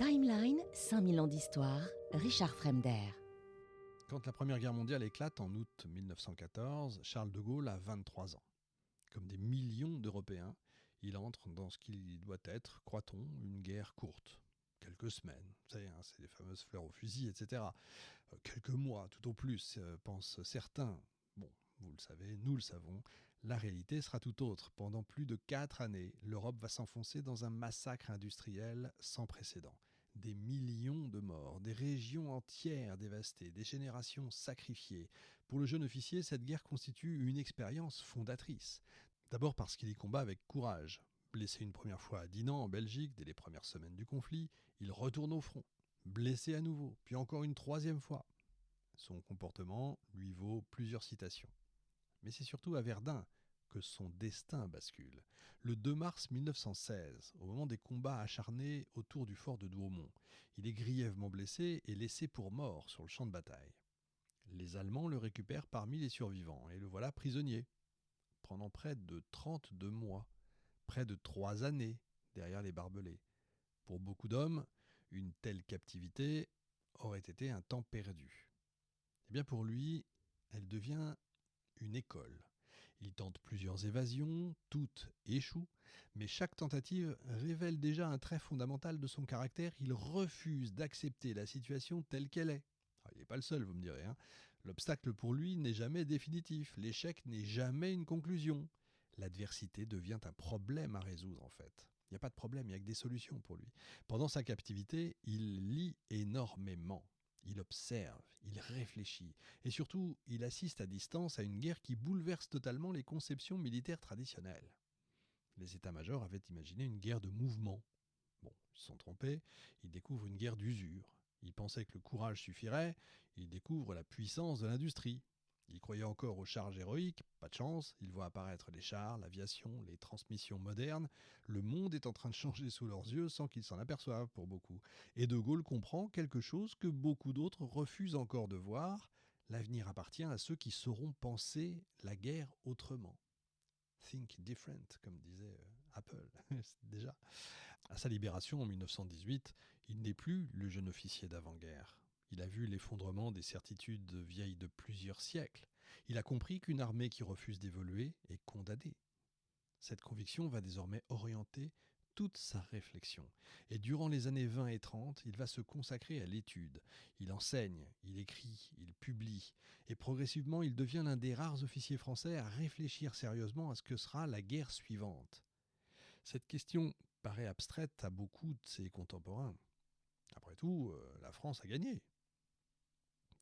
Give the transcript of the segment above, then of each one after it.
Timeline, 5000 ans d'histoire, Richard Fremder. Quand la Première Guerre mondiale éclate en août 1914, Charles de Gaulle a 23 ans. Comme des millions d'Européens, il entre dans ce qu'il doit être, croit-on, une guerre courte. Quelques semaines, vous savez, c'est les fameuses fleurs au fusil, etc. Quelques mois, tout au plus, pensent certains. Bon, vous le savez, nous le savons, la réalité sera tout autre. Pendant plus de 4 années, l'Europe va s'enfoncer dans un massacre industriel sans précédent. Des millions de morts, des régions entières dévastées, des générations sacrifiées. Pour le jeune officier, cette guerre constitue une expérience fondatrice. D'abord parce qu'il y combat avec courage. Blessé une première fois à Dinant, en Belgique, dès les premières semaines du conflit, il retourne au front. Blessé à nouveau, puis encore une troisième fois. Son comportement lui vaut plusieurs citations. Mais c'est surtout à Verdun que son destin bascule. Le 2 mars 1916, au moment des combats acharnés autour du fort de Douaumont, il est grièvement blessé et laissé pour mort sur le champ de bataille. Les Allemands le récupèrent parmi les survivants et le voilà prisonnier, pendant près de 32 mois, près de 3 années derrière les barbelés. Pour beaucoup d'hommes, une telle captivité aurait été un temps perdu. Eh bien pour lui, elle devient une école. Il tente plusieurs évasions, toutes échouent, mais chaque tentative révèle déjà un trait fondamental de son caractère. Il refuse d'accepter la situation telle qu'elle est. Il n'est pas le seul, vous me direz. L'obstacle pour lui n'est jamais définitif. L'échec n'est jamais une conclusion. L'adversité devient un problème à résoudre en fait. Il n'y a pas de problème, il n'y a que des solutions pour lui. Pendant sa captivité, il lit énormément. Il observe, il réfléchit, et surtout, il assiste à distance à une guerre qui bouleverse totalement les conceptions militaires traditionnelles. Les états-majors avaient imaginé une guerre de mouvement. Bon, ils se sont trompés, ils découvrent une guerre d'usure. Ils pensaient que le courage suffirait, ils découvrent la puissance de l'industrie. Ils croyaient encore aux charges héroïques, pas de chance, ils voient apparaître les chars, l'aviation, les transmissions modernes. Le monde est en train de changer sous leurs yeux sans qu'ils s'en aperçoivent pour beaucoup. Et De Gaulle comprend quelque chose que beaucoup d'autres refusent encore de voir. L'avenir appartient à ceux qui sauront penser la guerre autrement. Think different, comme disait Apple, déjà. À sa libération en 1918, il n'est plus le jeune officier d'avant-guerre. Il a vu l'effondrement des certitudes vieilles de plusieurs siècles. Il a compris qu'une armée qui refuse d'évoluer est condamnée. Cette conviction va désormais orienter toute sa réflexion. Et durant les années 20 et 30, il va se consacrer à l'étude. Il enseigne, il écrit, il publie. Et progressivement, il devient l'un des rares officiers français à réfléchir sérieusement à ce que sera la guerre suivante. Cette question paraît abstraite à beaucoup de ses contemporains. Après tout, la France a gagné.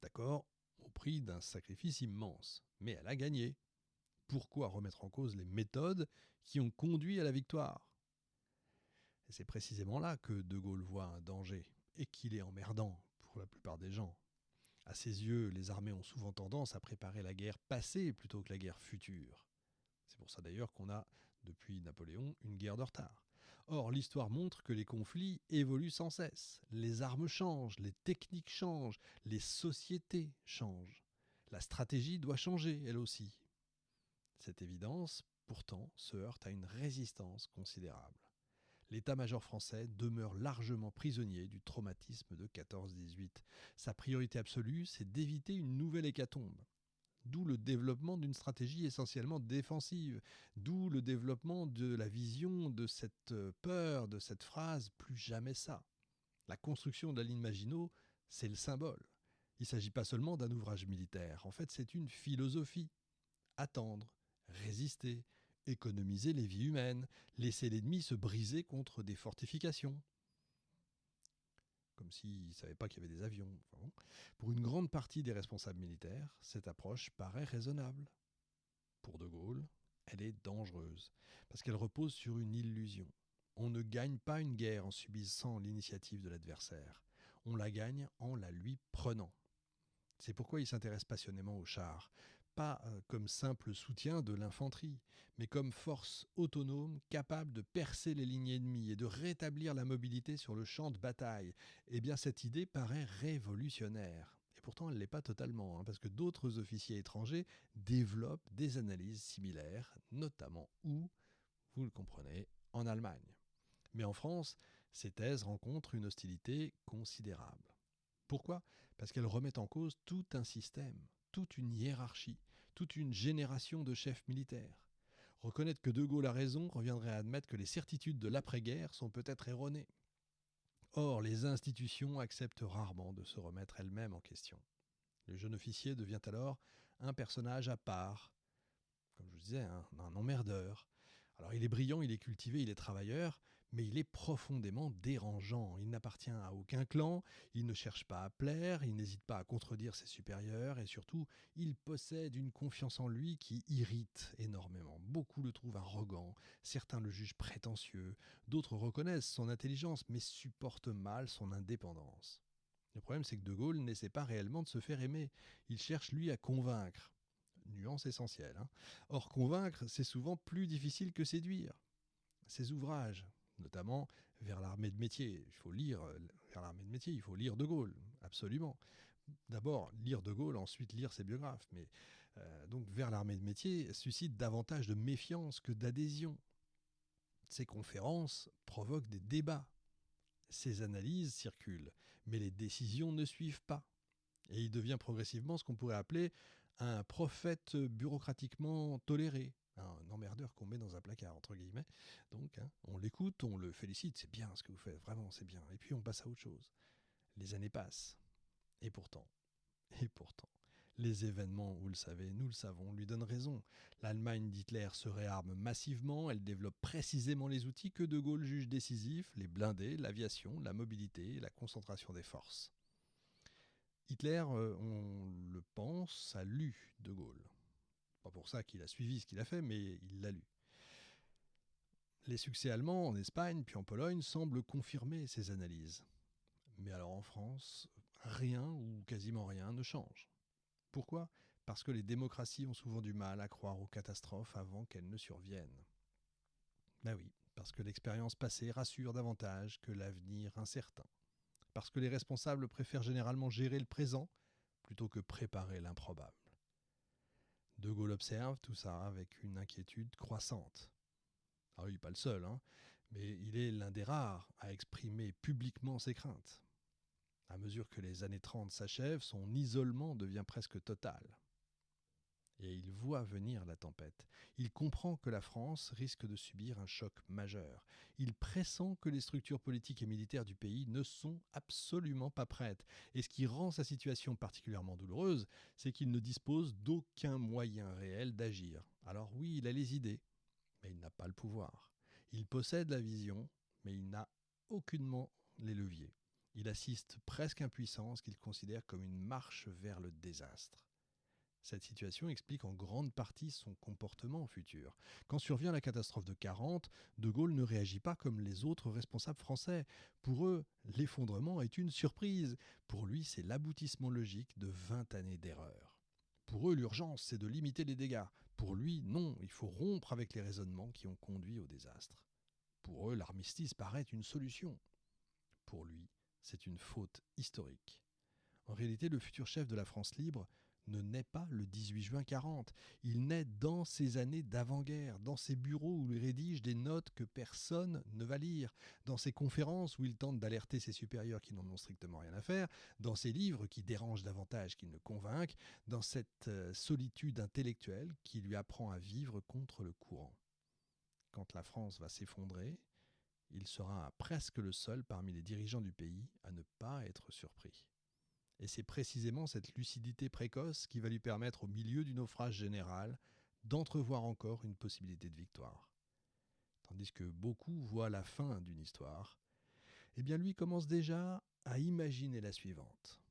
D'accord, au prix d'un sacrifice immense. Mais elle a gagné. Pourquoi remettre en cause les méthodes qui ont conduit à la victoire ? Et c'est précisément là que De Gaulle voit un danger, et qu'il est emmerdant pour la plupart des gens. À ses yeux, les armées ont souvent tendance à préparer la guerre passée plutôt que la guerre future. C'est pour ça d'ailleurs qu'on a, depuis Napoléon, une guerre de retard. Or, l'histoire montre que les conflits évoluent sans cesse. Les armes changent, les techniques changent, les sociétés changent. La stratégie doit changer, elle aussi. Cette évidence, pourtant, se heurte à une résistance considérable. L'état-major français demeure largement prisonnier du traumatisme de 14-18. Sa priorité absolue, c'est d'éviter une nouvelle hécatombe. D'où le développement d'une stratégie essentiellement défensive. D'où le développement de la vision de cette peur, de cette phrase « plus jamais ça ». La construction de la ligne Maginot, c'est le symbole. Il ne s'agit pas seulement d'un ouvrage militaire. En fait, c'est une philosophie. Attendre, résister, économiser les vies humaines, laisser l'ennemi se briser contre des fortifications. Comme s'ils ne savaient pas qu'il y avait des avions. Enfin bon. Pour une grande partie des responsables militaires, cette approche paraît raisonnable. Pour De Gaulle, elle est dangereuse, parce qu'elle repose sur une illusion. On ne gagne pas une guerre en subissant l'initiative de l'adversaire. On la gagne en la lui prenant. C'est pourquoi il s'intéresse passionnément aux chars, pas comme simple soutien de l'infanterie, mais comme force autonome capable de percer les lignes ennemies et de rétablir la mobilité sur le champ de bataille. Eh bien, cette idée paraît révolutionnaire. Et pourtant, elle ne l'est pas totalement, parce que d'autres officiers étrangers développent des analyses similaires, notamment où, vous le comprenez, en Allemagne. Mais en France, Ces thèses rencontrent une hostilité considérable. Pourquoi ? Parce qu'elles remettent en cause tout un système, toute une hiérarchie, toute une génération de chefs militaires. Reconnaître que De Gaulle a raison reviendrait à admettre que les certitudes de l'après-guerre sont peut-être erronées. Or, les institutions acceptent rarement de se remettre elles-mêmes en question. Le jeune officier devient alors un personnage à part, comme je vous disais, un emmerdeur. Alors il est brillant, il est cultivé, il est travailleur, mais il est profondément dérangeant. Il n'appartient à aucun clan, il ne cherche pas à plaire, il n'hésite pas à contredire ses supérieurs et surtout, il possède une confiance en lui qui irrite énormément. Beaucoup le trouvent arrogant, certains le jugent prétentieux, d'autres reconnaissent son intelligence mais supportent mal son indépendance. Le problème, c'est que De Gaulle n'essaie pas réellement de se faire aimer. Il cherche, lui, à convaincre. Nuance essentielle. Or, convaincre, c'est souvent plus difficile que séduire. Ses ouvrages, notamment Vers l'armée de métier, il faut lire Vers l'armée de métier, il faut lire De Gaulle, absolument. D'abord, lire De Gaulle, ensuite lire ses biographes. Mais donc, Vers l'armée de métier suscite davantage de méfiance que d'adhésion. Ses conférences provoquent des débats. Ses analyses circulent, mais les décisions ne suivent pas. Et il devient progressivement ce qu'on pourrait appeler un prophète bureaucratiquement toléré, un emmerdeur qu'on met dans un placard, entre guillemets. Donc, on l'écoute, on le félicite, c'est bien ce que vous faites, vraiment, c'est bien. Et puis, on passe à autre chose. Les années passent. Et pourtant, les événements, vous le savez, nous le savons, lui donnent raison. L'Allemagne d'Hitler se réarme massivement, elle développe précisément les outils que De Gaulle juge décisifs, les blindés, l'aviation, la mobilité, la concentration des forces. Hitler, on le pense, a lu De Gaulle. Pas pour ça qu'il a suivi ce qu'il a fait, mais il l'a lu. Les succès allemands en Espagne puis en Pologne semblent confirmer ces analyses. Mais alors en France, rien ou quasiment rien ne change. Pourquoi ? Parce que les démocraties ont souvent du mal à croire aux catastrophes avant qu'elles ne surviennent. Ben oui, parce que l'expérience passée rassure davantage que l'avenir incertain. Parce que les responsables préfèrent généralement gérer le présent plutôt que préparer l'improbable. De Gaulle observe tout ça avec une inquiétude croissante. Ah oui, pas le seul, mais il est l'un des rares à exprimer publiquement ses craintes. À mesure que les années 30 s'achèvent, son isolement devient presque total. Et il voit venir la tempête. Il comprend que la France risque de subir un choc majeur. Il pressent que les structures politiques et militaires du pays ne sont absolument pas prêtes. Et ce qui rend sa situation particulièrement douloureuse, c'est qu'il ne dispose d'aucun moyen réel d'agir. Alors oui, il a les idées, mais il n'a pas le pouvoir. Il possède la vision, mais il n'a aucunement les leviers. Il assiste presque impuissant à ce qu'il considère comme une marche vers le désastre. Cette situation explique en grande partie son comportement futur. Quand survient la catastrophe de 40, De Gaulle ne réagit pas comme les autres responsables français. Pour eux, l'effondrement est une surprise. Pour lui, c'est l'aboutissement logique de 20 années d'erreur. Pour eux, l'urgence, c'est de limiter les dégâts. Pour lui, non, il faut rompre avec les raisonnements qui ont conduit au désastre. Pour eux, l'armistice paraît une solution. Pour lui, c'est une faute historique. En réalité, le futur chef de la France libre ne naît pas le 18 juin 40. Il naît dans ces années d'avant-guerre, dans ses bureaux où il rédige des notes que personne ne va lire, dans ses conférences où il tente d'alerter ses supérieurs qui n'en ont strictement rien à faire, dans ses livres qui dérangent davantage qu'ils ne convainquent, dans cette solitude intellectuelle qui lui apprend à vivre contre le courant. Quand la France va s'effondrer, il sera presque le seul parmi les dirigeants du pays à ne pas être surpris. Et c'est précisément cette lucidité précoce qui va lui permettre, au milieu du naufrage général, d'entrevoir encore une possibilité de victoire. Tandis que beaucoup voient la fin d'une histoire, eh bien lui commence déjà à imaginer la suivante.